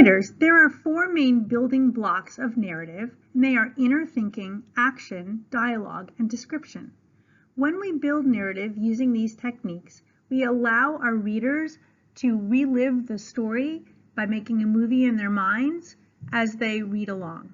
Writers, there are four main building blocks of narrative, and they are inner thinking, action, dialogue, and description. When we build narrative using these techniques, we allow our readers to relive the story by making a movie in their minds as they read along.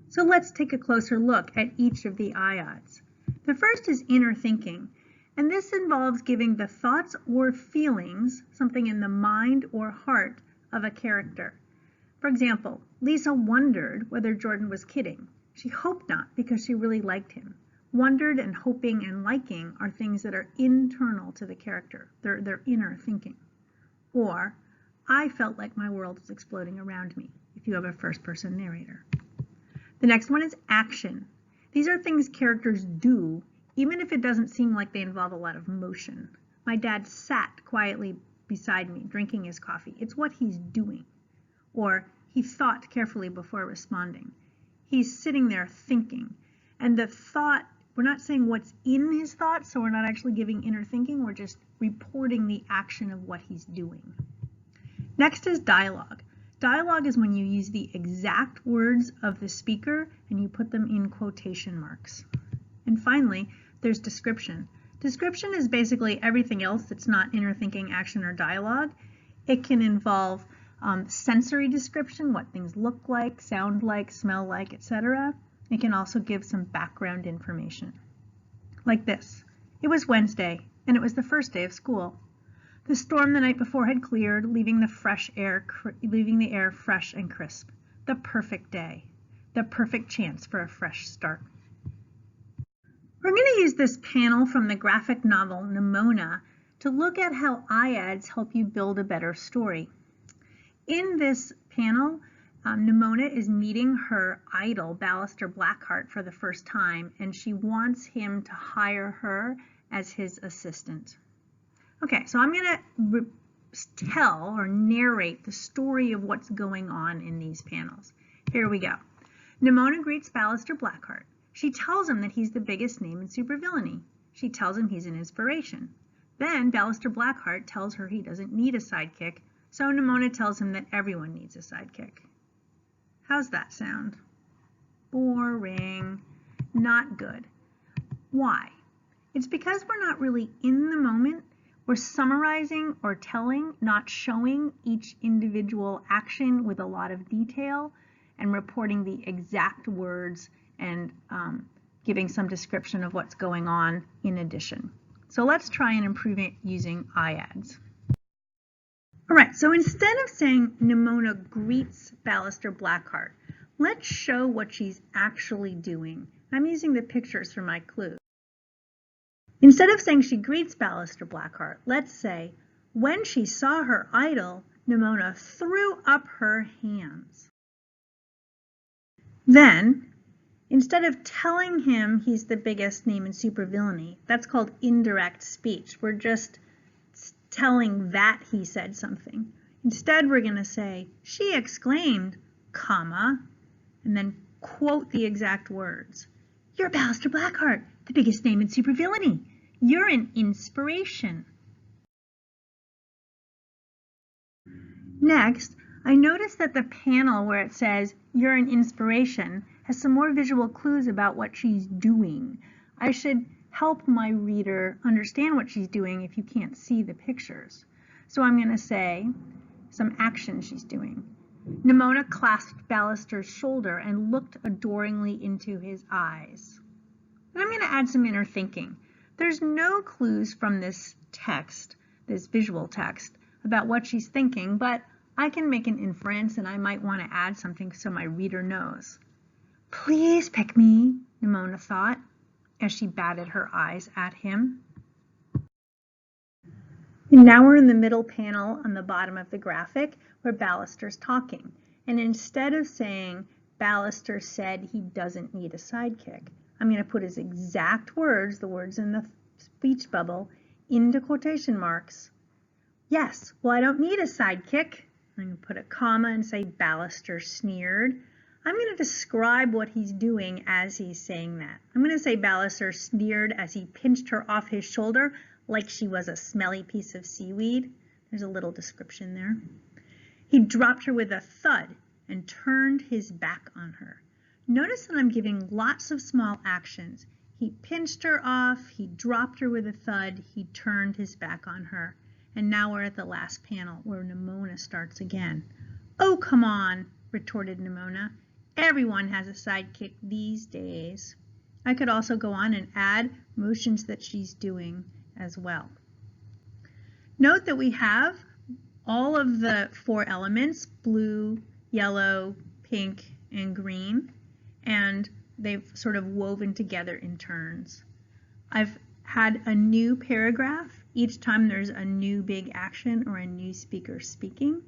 So let's take a closer look at each of the IADDs. The first is inner thinking, and this involves giving the thoughts or feelings, something in the mind or heart of a character. For example, Lisa wondered whether Jordan was kidding. She hoped not because she really liked him. Wondered and hoping and liking are things that are internal to the character. They're inner thinking. Or, I felt like my world was exploding around me, if you have a first-person narrator. The next one is action. These are things characters do, even if it doesn't seem like they involve a lot of motion. My dad sat quietly beside me, drinking his coffee. It's what he's doing. Or, he thought carefully before responding. He's sitting there thinking. And the thought, we're not saying what's in his thoughts, so we're not actually giving inner thinking, we're just reporting the action of what he's doing. Next is dialogue. Dialogue is when you use the exact words of the speaker and you put them in quotation marks. And finally, there's description. Description is basically everything else that's not inner thinking, action, or dialogue. It can involve sensory description, what things look like, sound like, smell like, etc. It can also give some background information. Like this. It was Wednesday, and it was the first day of school. The storm the night before had cleared, leaving the air fresh and crisp. The perfect day. The perfect chance for a fresh start. We're going to use this panel from the graphic novel Nimona to look at how IADDs help you build a better story. In this panel, Nimona is meeting her idol, Ballister Blackheart, for the first time, and she wants him to hire her as his assistant. Okay, so I'm going to tell or narrate the story of what's going on in these panels. Here we go. Nimona greets Ballister Blackheart. She tells him that he's the biggest name in supervillainy. She tells him he's an inspiration. Then Ballister Blackheart tells her he doesn't need a sidekick, so Nimona tells him that everyone needs a sidekick. How's that sound? Boring. Not good. Why? It's because we're not really in the moment. We're summarizing or telling, not showing each individual action with a lot of detail and reporting the exact words and giving some description of what's going on in addition. So let's try and improve it using IADDs. All right, so instead of saying Nimona greets Ballister Blackheart, let's show what she's actually doing. I'm using the pictures for my clue. Instead of saying she greets Ballister Blackheart, let's say, when she saw her idol, Nimona threw up her hands. Then, instead of telling him he's the biggest name in supervillainy, that's called indirect speech. We're just telling that he said something. Instead, we're going to say, she exclaimed, comma, and then quote the exact words. You're Ballister Blackheart, the biggest name in supervillainy. You're an inspiration. Next, I noticed that the panel where it says, you're an inspiration, has some more visual clues about what she's doing. I should help my reader understand what she's doing if you can't see the pictures. So I'm going to say some action she's doing. Nimona clasped Ballister's shoulder and looked adoringly into his eyes. And I'm going to add some inner thinking. There's no clues from this text, this visual text, about what she's thinking, but I can make an inference and I might want to add something so my reader knows. Please pick me, Nimona thought, as she batted her eyes at him. And now we're in the middle panel on the bottom of the graphic where Ballister's talking. And instead of saying, Ballister said he doesn't need a sidekick, I'm going to put his exact words, the words in the speech bubble, into quotation marks. Yes, well, I don't need a sidekick. I'm going to put a comma and say Ballister sneered. I'm going to describe what he's doing as he's saying that. I'm going to say Ballister sneered as he pinched her off his shoulder like she was a smelly piece of seaweed. There's a little description there. He dropped her with a thud and turned his back on her. Notice that I'm giving lots of small actions. He pinched her off, he dropped her with a thud, he turned his back on her. And now we're at the last panel where Nimona starts again. "Oh, come on," retorted Nimona. "Everyone has a sidekick these days." I could also go on and add motions that she's doing as well. Note that we have all of the 4 elements, blue, yellow, pink, and green, and they've sort of woven together in turns. I've had a new paragraph each time there's a new big action or a new speaker speaking,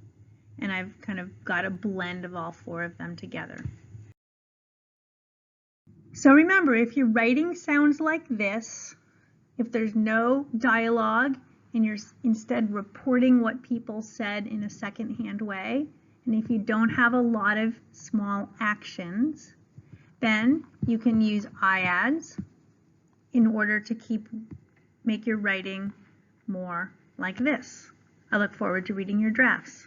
and I've kind of got a blend of all 4 of them together. So remember, if your writing sounds like this, if there's no dialogue and you're instead reporting what people said in a secondhand way, and if you don't have a lot of small actions, then you can use IADDs in order to make your writing more like this. I look forward to reading your drafts.